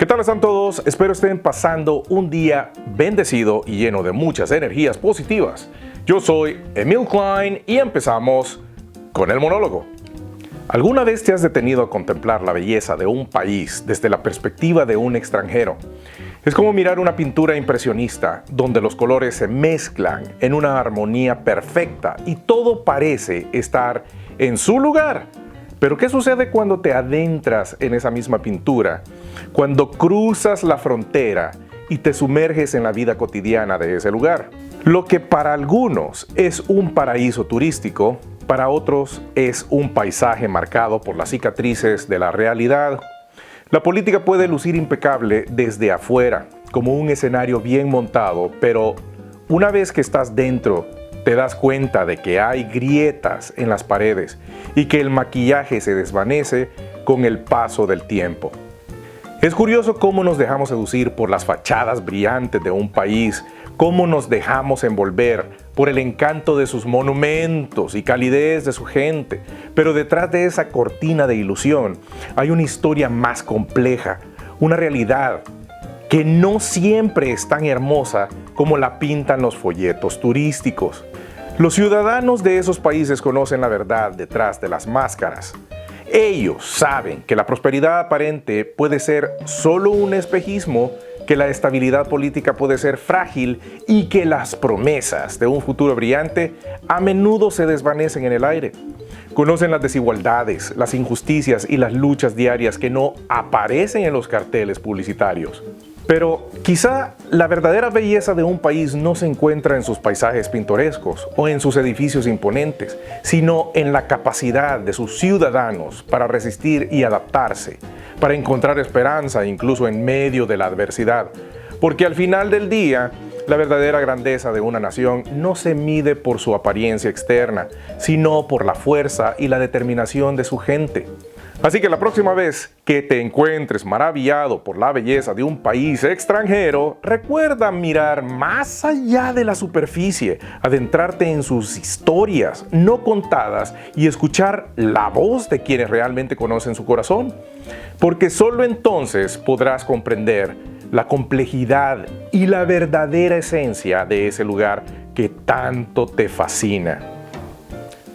¿Qué tal están todos? Espero estén pasando un día bendecido y lleno de muchas energías positivas. Yo soy Emil Klein y empezamos con el monólogo. ¿Alguna vez te has detenido a contemplar la belleza de un país desde la perspectiva de un extranjero? Es como mirar una pintura impresionista donde los colores se mezclan en una armonía perfecta y todo parece estar en su lugar. Pero ¿qué sucede cuando te adentras en esa misma pintura? Cuando cruzas la frontera y te sumerges en la vida cotidiana de ese lugar. Lo que para algunos es un paraíso turístico, para otros es un paisaje marcado por las cicatrices de la realidad. La política puede lucir impecable desde afuera, como un escenario bien montado, pero una vez que estás dentro, te das cuenta de que hay grietas en las paredes y que el maquillaje se desvanece con el paso del tiempo. Es curioso cómo nos dejamos seducir por las fachadas brillantes de un país, cómo nos dejamos envolver por el encanto de sus monumentos y calidez de su gente. Pero detrás de esa cortina de ilusión hay una historia más compleja, una realidad que no siempre es tan hermosa como la pintan los folletos turísticos. Los ciudadanos de esos países conocen la verdad detrás de las máscaras. Ellos saben que la prosperidad aparente puede ser solo un espejismo, que la estabilidad política puede ser frágil y que las promesas de un futuro brillante a menudo se desvanecen en el aire. Conocen las desigualdades, las injusticias y las luchas diarias que no aparecen en los carteles publicitarios. Pero quizá la verdadera belleza de un país no se encuentra en sus paisajes pintorescos o en sus edificios imponentes, sino en la capacidad de sus ciudadanos para resistir y adaptarse, para encontrar esperanza incluso en medio de la adversidad. Porque al final del día, la verdadera grandeza de una nación no se mide por su apariencia externa, sino por la fuerza y la determinación de su gente. Así que la próxima vez que te encuentres maravillado por la belleza de un país extranjero, recuerda mirar más allá de la superficie, adentrarte en sus historias no contadas y escuchar la voz de quienes realmente conocen su corazón. Porque solo entonces podrás comprender la complejidad y la verdadera esencia de ese lugar que tanto te fascina.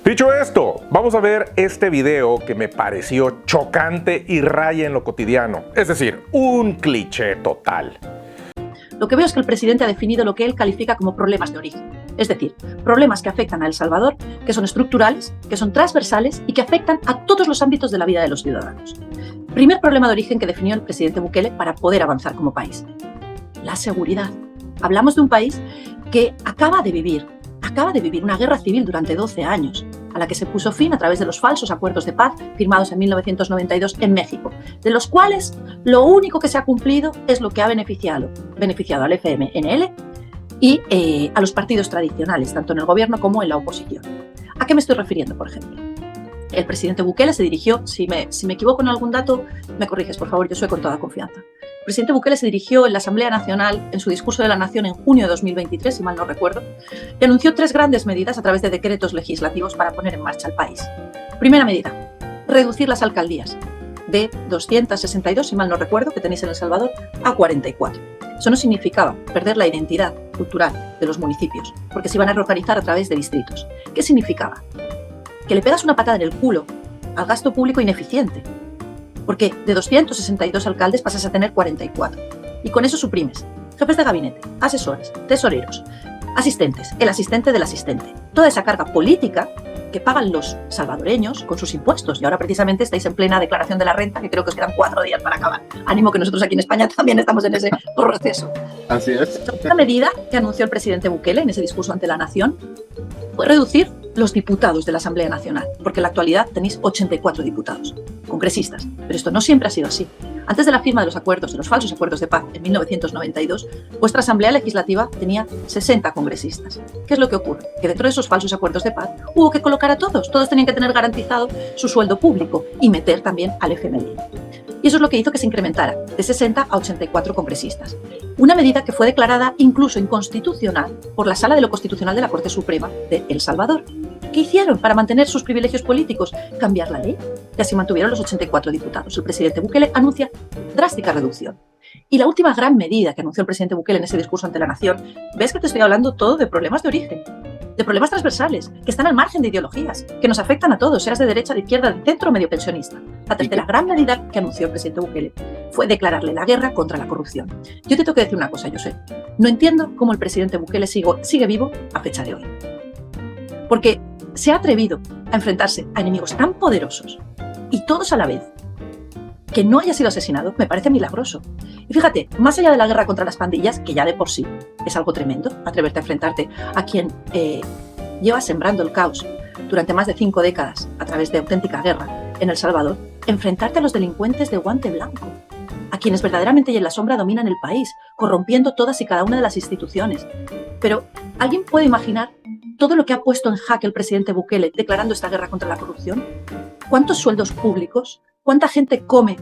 Dicho esto, vamos a ver este video que me pareció chocante y raya en lo cotidiano, es decir, un cliché total. Lo que veo es que el presidente ha definido lo que él califica como problemas de origen, es decir, problemas que afectan a El Salvador, que son estructurales, que son transversales y que afectan a todos los ámbitos de la vida de los ciudadanos. Primer problema de origen que definió el presidente Bukele para poder avanzar como país: la seguridad. Hablamos de un país que acaba de vivir una guerra civil durante 12 años, a la que se puso fin a través de los falsos acuerdos de paz firmados en 1992 en México, de los cuales lo único que se ha cumplido es lo que ha beneficiado al FMLN y a los partidos tradicionales, tanto en el gobierno como en la oposición. ¿A qué me estoy refiriendo, por ejemplo? El presidente Bukele se dirigió, si me equivoco en algún dato, me corriges, por favor, yo soy con toda confianza. El presidente Bukele se dirigió en la Asamblea Nacional, en su discurso de la Nación en junio de 2023, si mal no recuerdo, y anunció 3 grandes medidas a través de decretos legislativos para poner en marcha al país. Primera medida: reducir las alcaldías de 262, si mal no recuerdo, que tenéis en El Salvador, a 44. Eso no significaba perder la identidad cultural de los municipios, porque se iban a reorganizar a través de distritos. ¿Qué significaba? Que le pegas una patada en el culo al gasto público ineficiente, porque de 262 alcaldes pasas a tener 44. Y con eso suprimes jefes de gabinete, asesores, tesoreros, asistentes, el asistente del asistente. Toda esa carga política que pagan los salvadoreños con sus impuestos. Y ahora precisamente estáis en plena declaración de la renta, que creo que os quedan 4 días para acabar. Ánimo, que nosotros aquí en España también estamos en ese proceso. Así es. La medida que anunció el presidente Bukele en ese discurso ante la nación fue reducir los diputados de la Asamblea Nacional, porque en la actualidad tenéis 84 diputados, congresistas. Pero esto no siempre ha sido así. Antes de la firma de los acuerdos, de los falsos acuerdos de paz en 1992, vuestra Asamblea Legislativa tenía 60 congresistas. ¿Qué es lo que ocurre? Que dentro de esos falsos acuerdos de paz hubo que colocar a todos. Todos tenían que tener garantizado su sueldo público y meter también al FMLN. Y eso es lo que hizo que se incrementara de 60 a 84 congresistas. Una medida que fue declarada incluso inconstitucional por la Sala de lo Constitucional de la Corte Suprema de El Salvador. ¿Qué hicieron para mantener sus privilegios políticos? Cambiar la ley. Y así mantuvieron los 84 diputados. El presidente Bukele anuncia drástica reducción. Y la última gran medida que anunció el presidente Bukele en ese discurso ante la nación, ves que te estoy hablando todo de problemas de origen, de problemas transversales, que están al margen de ideologías, que nos afectan a todos, seas de derecha, de izquierda, de centro o medio pensionista. La tercera gran medida que anunció el presidente Bukele fue declararle la guerra contra la corrupción. Yo te tengo que decir una cosa, José. No entiendo cómo el presidente Bukele sigue vivo a fecha de hoy. Porque se ha atrevido a enfrentarse a enemigos tan poderosos y todos a la vez. Que no haya sido asesinado me parece milagroso. Y fíjate, más allá de la guerra contra las pandillas, que ya de por sí es algo tremendo, atreverte a enfrentarte a quien lleva sembrando el caos durante más de 5 décadas a través de auténtica guerra en El Salvador, enfrentarte a los delincuentes de guante blanco, a quienes verdaderamente y en la sombra dominan el país, corrompiendo todas y cada una de las instituciones. Pero, ¿alguien puede imaginar todo lo que ha puesto en jaque el presidente Bukele declarando esta guerra contra la corrupción? ¿Cuántos sueldos públicos? ¿Cuánta gente come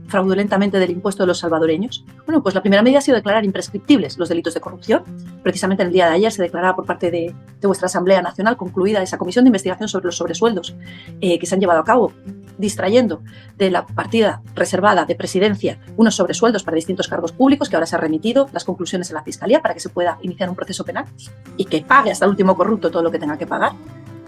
fraudulentamente del impuesto de los salvadoreños? Bueno, pues la primera medida ha sido declarar imprescriptibles los delitos de corrupción. Precisamente en el día de ayer se declaraba por parte de vuestra Asamblea Nacional concluida esa comisión de investigación sobre los sobresueldos que se han llevado a cabo, distrayendo de la partida reservada de presidencia unos sobresueldos para distintos cargos públicos, que ahora se ha remitido las conclusiones a la Fiscalía para que se pueda iniciar un proceso penal y que pague hasta el último corrupto todo lo que tenga que pagar.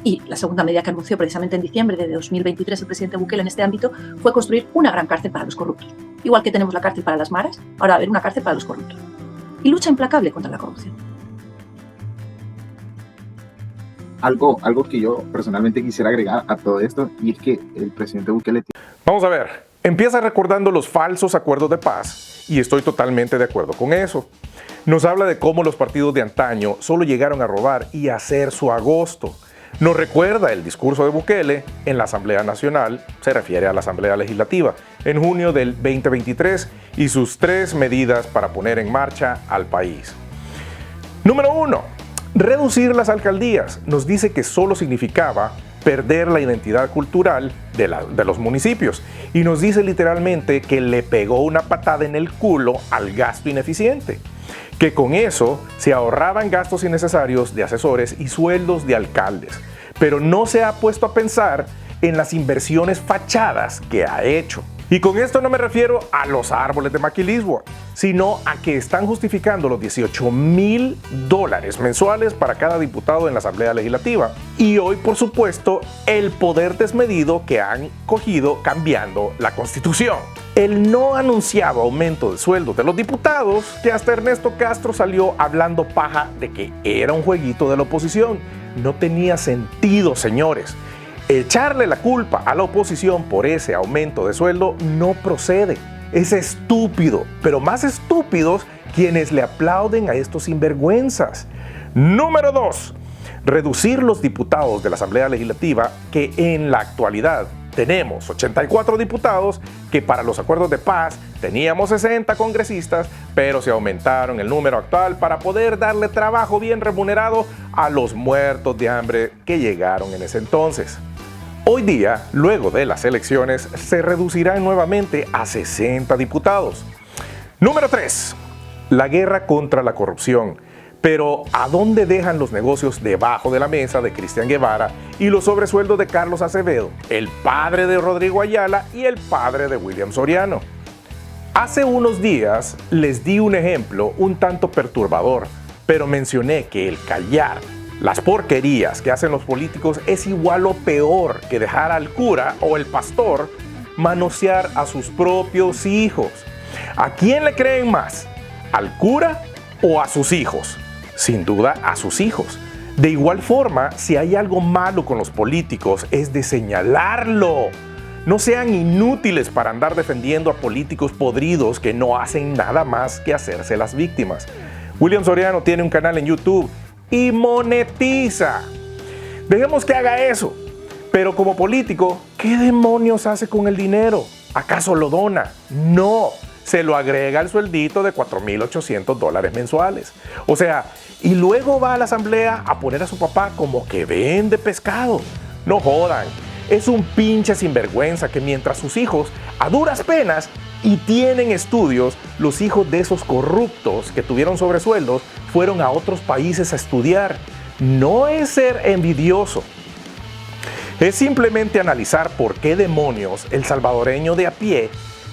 Y la segunda medida que anunció precisamente en diciembre de 2023 el presidente Bukele en este ámbito fue construir una gran cárcel para los corruptos. Igual que tenemos la cárcel para las maras, ahora va a haber una cárcel para los corruptos. Y lucha implacable contra la corrupción. Algo que yo personalmente quisiera agregar a todo esto, y es que el presidente Bukele... Vamos a ver, empieza recordando los falsos acuerdos de paz y estoy totalmente de acuerdo con eso. Nos habla de cómo los partidos de antaño solo llegaron a robar y a hacer su agosto. Nos recuerda el discurso de Bukele en la Asamblea Nacional, se refiere a la Asamblea Legislativa, en junio del 2023 y sus 3 medidas para poner en marcha al país. Número 1. Reducir las alcaldías. Nos dice que solo significaba perder la identidad cultural de los municipios y nos dice literalmente que le pegó una patada en el culo al gasto ineficiente. Que con eso se ahorraban gastos innecesarios de asesores y sueldos de alcaldes, pero no se ha puesto a pensar en las inversiones fachadas que ha hecho. Y con esto no me refiero a los árboles de maquilismo, sino a que están justificando los $18,000 mensuales para cada diputado en la Asamblea Legislativa. Y hoy, por supuesto, el poder desmedido que han cogido cambiando la Constitución. El no anunciado aumento de sueldos de los diputados, que hasta Ernesto Castro salió hablando paja de que era un jueguito de la oposición. No tenía sentido, señores. Echarle la culpa a la oposición por ese aumento de sueldo no procede. Es estúpido, pero más estúpidos quienes le aplauden a estos sinvergüenzas. Número 2. Reducir los diputados de la Asamblea Legislativa, que en la actualidad tenemos 84 diputados, que para los acuerdos de paz teníamos 60 congresistas, pero se aumentaron el número actual para poder darle trabajo bien remunerado a los muertos de hambre que llegaron en ese entonces. Hoy día, luego de las elecciones, se reducirán nuevamente a 60 diputados. Número 3. La guerra contra la corrupción. Pero, ¿a dónde dejan los negocios debajo de la mesa de Cristian Guevara y los sobresueldos de Carlos Acevedo, el padre de Rodrigo Ayala y el padre de William Soriano? Hace unos días les di un ejemplo un tanto perturbador, pero mencioné que el callar las porquerías que hacen los políticos es igual o peor que dejar al cura o el pastor manosear a sus propios hijos. ¿A quién le creen más? ¿Al cura o a sus hijos? Sin duda a sus hijos. De igual forma, si hay algo malo con los políticos es de señalarlo. No sean inútiles para andar defendiendo a políticos podridos que no hacen nada más que hacerse las víctimas. William Soriano tiene un canal en YouTube y monetiza. Dejemos que haga eso. Pero como político, ¿qué demonios hace con el dinero? ¿Acaso lo dona? No, se lo agrega al sueldito de $4,800 mensuales. O sea, y luego va a la asamblea a poner a su papá como que vende pescado. No jodan. Es un pinche sinvergüenza que mientras sus hijos, a duras penas, y tienen estudios, los hijos de esos corruptos que tuvieron sobresueldos fueron a otros países a estudiar. No es ser envidioso. Es simplemente analizar por qué demonios el salvadoreño de a pie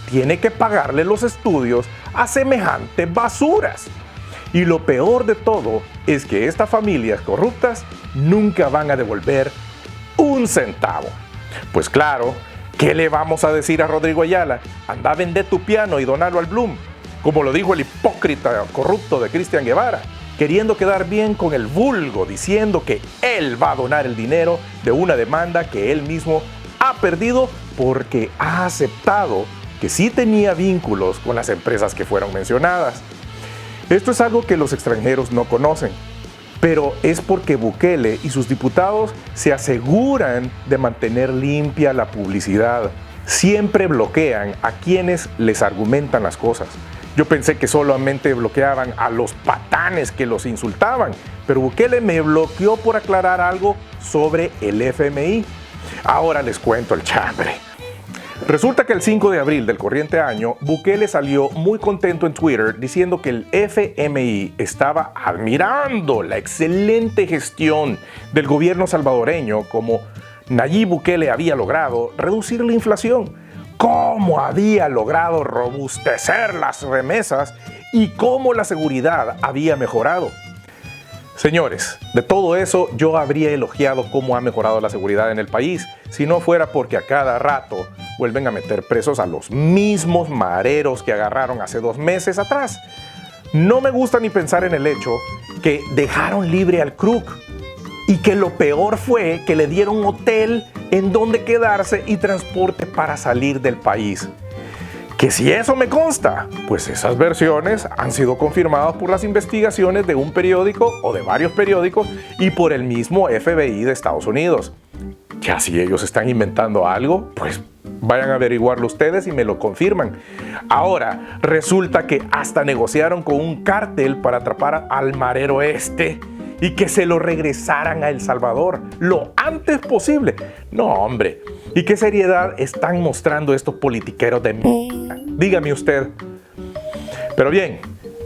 tiene que pagarle los estudios a semejantes basuras. Y lo peor de todo es que estas familias corruptas nunca van a devolver un centavo. Pues claro, ¿qué le vamos a decir a Rodrigo Ayala? Anda a vender tu piano y donarlo al Bloom, como lo dijo el hipócrita corrupto de Cristian Guevara, queriendo quedar bien con el vulgo, diciendo que él va a donar el dinero de una demanda que él mismo ha perdido porque ha aceptado que sí tenía vínculos con las empresas que fueron mencionadas. Esto es algo que los extranjeros no conocen, pero es porque Bukele y sus diputados se aseguran de mantener limpia la publicidad. Siempre bloquean a quienes les argumentan las cosas. Yo pensé que solamente bloqueaban a los patanes que los insultaban, pero Bukele me bloqueó por aclarar algo sobre el FMI. Ahora les cuento el chambre. Resulta que el 5 de abril del corriente año, Bukele salió muy contento en Twitter diciendo que el FMI estaba admirando la excelente gestión del gobierno salvadoreño, como Nayib Bukele había logrado reducir la inflación, cómo había logrado robustecer las remesas y cómo la seguridad había mejorado. Señores, de todo eso yo habría elogiado cómo ha mejorado la seguridad en el país, si no fuera porque a cada rato vuelven a meter presos a los mismos mareros que agarraron hace 2 meses atrás. No me gusta ni pensar en el hecho que dejaron libre al Crook y que lo peor fue que le dieron hotel en donde quedarse y transporte para salir del país. Que si eso me consta, pues esas versiones han sido confirmadas por las investigaciones de un periódico o de varios periódicos y por el mismo FBI de Estados Unidos. Ya si ellos están inventando algo, pues vayan a averiguarlo ustedes y me lo confirman. Ahora, resulta que hasta negociaron con un cártel para atrapar al marero este y que se lo regresaran a El Salvador lo antes posible. No, hombre. ¿Y qué seriedad están mostrando estos politiqueros de mierda? Dígame usted. Pero bien,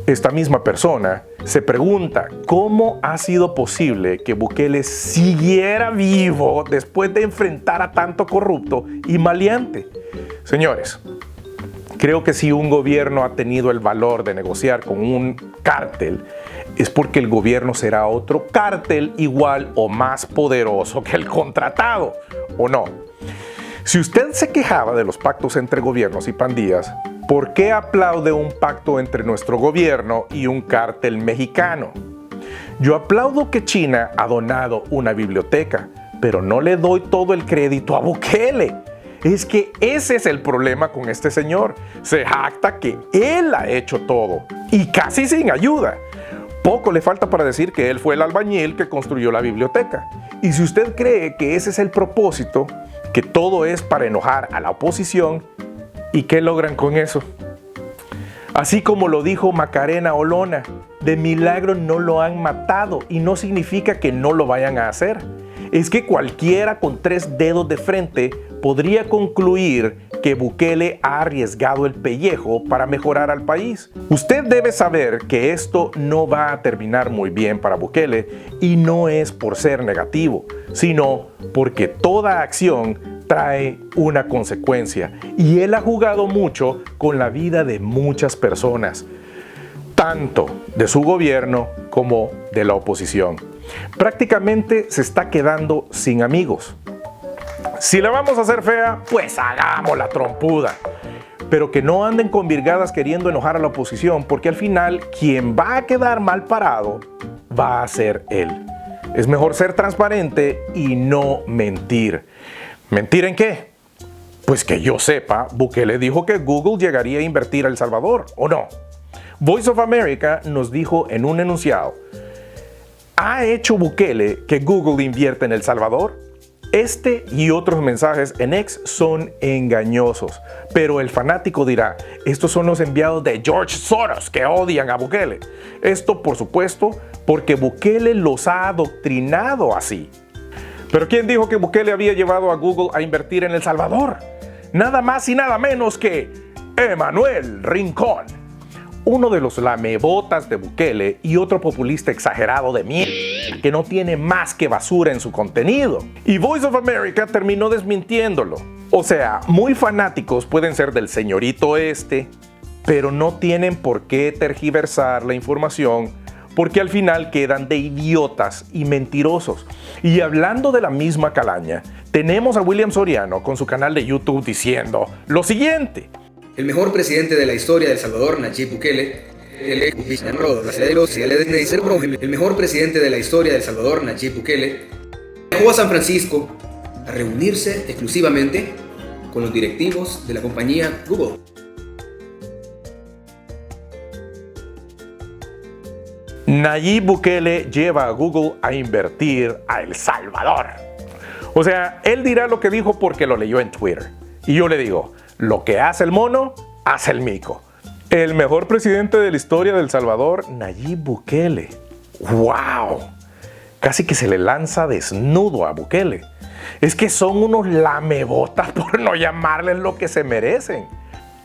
esta misma persona se pregunta cómo ha sido posible que Bukele siguiera vivo después de enfrentar a tanto corrupto y maleante. Señores, creo que si un gobierno ha tenido el valor de negociar con un cártel, es porque el gobierno será otro cártel igual o más poderoso que el contratado, ¿o no? Si usted se quejaba de los pactos entre gobiernos y pandillas, ¿por qué aplaude un pacto entre nuestro gobierno y un cártel mexicano? Yo aplaudo que China ha donado una biblioteca, pero no le doy todo el crédito a Bukele. Es que ese es el problema con este señor. Se jacta que él ha hecho todo y casi sin ayuda. Poco le falta para decir que él fue el albañil que construyó la biblioteca. Y si usted cree que ese es el propósito, que todo es para enojar a la oposición, ¿y qué logran con eso? Así como lo dijo Macarena Olona, de milagro no lo han matado y no significa que no lo vayan a hacer. Es que cualquiera con 3 dedos de frente podría concluir que Bukele ha arriesgado el pellejo para mejorar al país. Usted debe saber que esto no va a terminar muy bien para Bukele y no es por ser negativo, sino porque toda acción trae una consecuencia y él ha jugado mucho con la vida de muchas personas, tanto de su gobierno como de la oposición. Prácticamente se está quedando sin amigos. Si la vamos a hacer fea, pues hagámosla trompuda. Pero que no anden con virgadas queriendo enojar a la oposición, porque al final quien va a quedar mal parado va a ser él. Es mejor ser transparente y no mentir. ¿Mentir en qué? Pues que yo sepa, Bukele dijo que Google llegaría a invertir a El Salvador, ¿o no? Voice of America nos dijo en un enunciado: ¿ha hecho Bukele que Google invierta en El Salvador? Este y otros mensajes en X son engañosos, pero el fanático dirá: estos son los enviados de George Soros que odian a Bukele. Esto, por supuesto, porque Bukele los ha adoctrinado así. Pero ¿quién dijo que Bukele había llevado a Google a invertir en El Salvador? Nada más y nada menos que Emanuel Rincón. uno de los lamebotas de Bukele y otro populista exagerado de mierda que no tiene más que basura en su contenido. Y Voice of America terminó desmintiéndolo. O sea, muy fanáticos pueden ser del señorito este, pero no tienen por qué tergiversar la información porque al final quedan de idiotas y mentirosos. Y hablando de la misma calaña, tenemos a William Soriano con su canal de YouTube diciendo lo siguiente. El mejor presidente de la historia de El Salvador, Nayib Bukele, el mejor presidente de la historia de El Salvador, Nayib Bukele, viajó a San Francisco a reunirse exclusivamente con los directivos de la compañía Google. Nayib Bukele lleva a Google a invertir a El Salvador. O sea, él dirá lo que dijo porque lo leyó en Twitter. Y yo le digo, lo que hace el mono, hace el mico. El mejor presidente de la historia de El Salvador, Nayib Bukele. ¡Wow! Casi que se le lanza desnudo a Bukele. Es que son unos lamebotas por no llamarles lo que se merecen.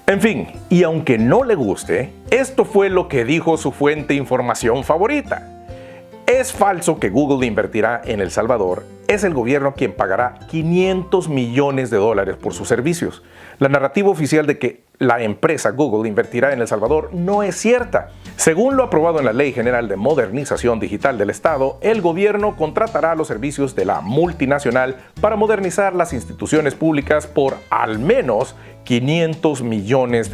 En fin, y aunque no le guste, esto fue lo que dijo su fuente de información favorita. Es falso que Google invertirá en El Salvador. Es el gobierno quien pagará $500 millones por sus servicios. La narrativa oficial de que la empresa Google invertirá en El Salvador no es cierta. Según lo aprobado en la Ley General de Modernización Digital del Estado, el gobierno contratará los servicios de la multinacional para modernizar las instituciones públicas por al menos $500 millones,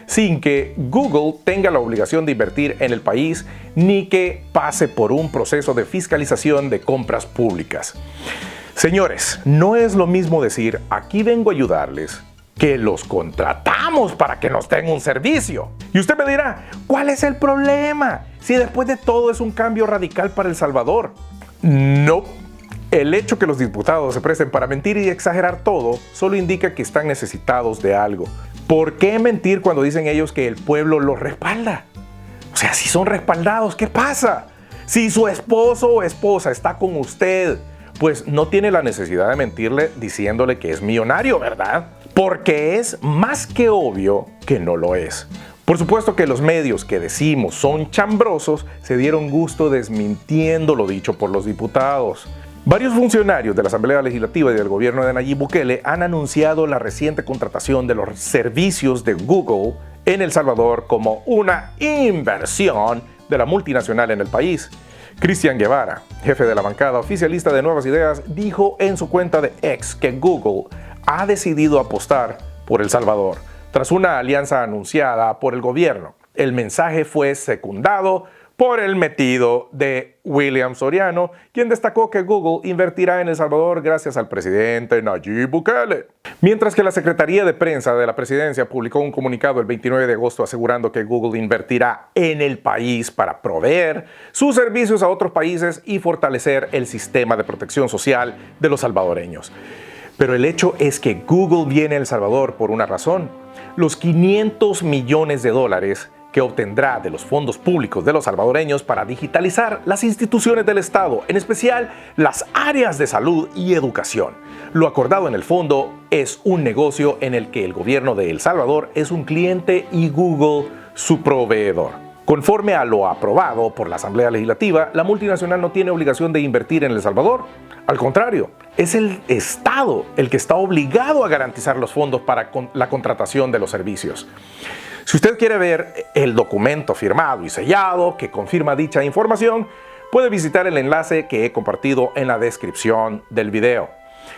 sin que Google tenga la obligación de invertir en el país ni que pase por un proceso de fiscalización de compras públicas. Señores, no es lo mismo decir aquí vengo a ayudarles que los contratamos para que nos den un servicio. Y usted me dirá, ¿cuál es el problema? Si después de todo es un cambio radical para El Salvador. No. El hecho que los diputados se presten para mentir y exagerar todo solo indica que están necesitados de algo. ¿Por qué mentir cuando dicen ellos que el pueblo los respalda? O sea, si son respaldados, ¿qué pasa? Si su esposo o esposa está con usted, pues no tiene la necesidad de mentirle diciéndole que es millonario, ¿verdad? Porque es más que obvio que no lo es. Por supuesto que los medios que decimos son chambrosos se dieron gusto desmintiendo lo dicho por los diputados. Varios funcionarios de la Asamblea Legislativa y del gobierno de Nayib Bukele han anunciado la reciente contratación de los servicios de Google en El Salvador como una inversión de la multinacional en el país. Cristian Guevara, jefe de la bancada oficialista de Nuevas Ideas, dijo en su cuenta de X que Google ha decidido apostar por El Salvador tras una alianza anunciada por el gobierno. El mensaje fue secundado por el metido de William Soriano, quien destacó que Google invertirá en El Salvador gracias al presidente Nayib Bukele. Mientras que la Secretaría de Prensa de la Presidencia publicó un comunicado el 29 de agosto asegurando que Google invertirá en el país para proveer sus servicios a otros países y fortalecer el sistema de protección social de los salvadoreños. Pero el hecho es que Google viene a El Salvador por una razón. Los $500 millones que obtendrá de los fondos públicos de los salvadoreños para digitalizar las instituciones del Estado, en especial las áreas de salud y educación. Lo acordado en el fondo es un negocio en el que el gobierno de El Salvador es un cliente y Google su proveedor. Conforme a lo aprobado por la Asamblea Legislativa, la multinacional no tiene obligación de invertir en El Salvador. Al contrario, es el Estado el que está obligado a garantizar los fondos para la contratación de los servicios. Si usted quiere ver el documento firmado y sellado que confirma dicha información, puede visitar el enlace que he compartido en la descripción del video.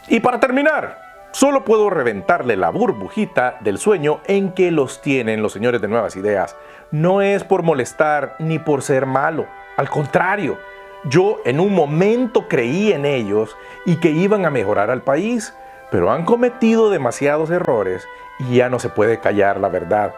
Y para terminar, solo puedo reventarle la burbujita del sueño en que los tienen los señores de Nuevas Ideas. No es por molestar ni por ser malo, al contrario, yo en un momento creí en ellos y que iban a mejorar al país, pero han cometido demasiados errores y ya no se puede callar la verdad.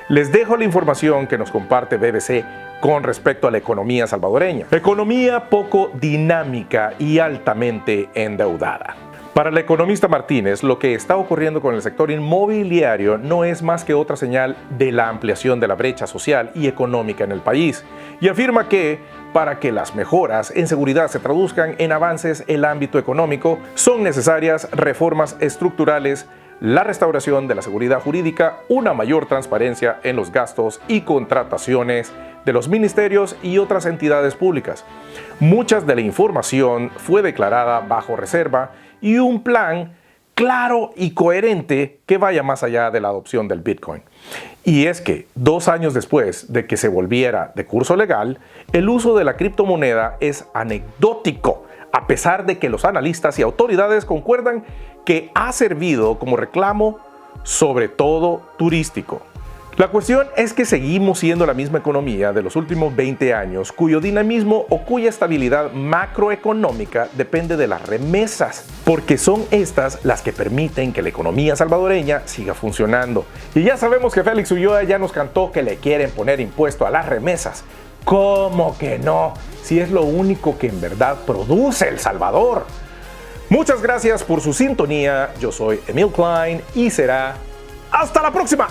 Les dejo la información que nos comparte BBC con respecto a la economía salvadoreña. Economía poco dinámica y altamente endeudada. Para el economista Martínez, lo que está ocurriendo con el sector inmobiliario no es más que otra señal de la ampliación de la brecha social y económica en el país, y afirma que, para que las mejoras en seguridad se traduzcan en avances en el ámbito económico, son necesarias reformas estructurales la restauración de la seguridad jurídica, una mayor transparencia en los gastos y contrataciones de los ministerios y otras entidades públicas. Mucha de la información fue declarada bajo reserva y un plan claro y coherente que vaya más allá de la adopción del Bitcoin. Y es que 2 años después de que se volviera de curso legal, el uso de la criptomoneda es anecdótico, a pesar de que los analistas y autoridades concuerdan que ha servido como reclamo, sobre todo turístico. La cuestión es que seguimos siendo la misma economía de los últimos 20 años, cuyo dinamismo o cuya estabilidad macroeconómica depende de las remesas, porque son estas las que permiten que la economía salvadoreña siga funcionando. Y ya sabemos que Félix Ulloa ya nos cantó que le quieren poner impuesto a las remesas. ¿Cómo que no? Si es lo único que en verdad produce El Salvador. Muchas gracias por su sintonía. Yo soy Emil Klein y será hasta la próxima.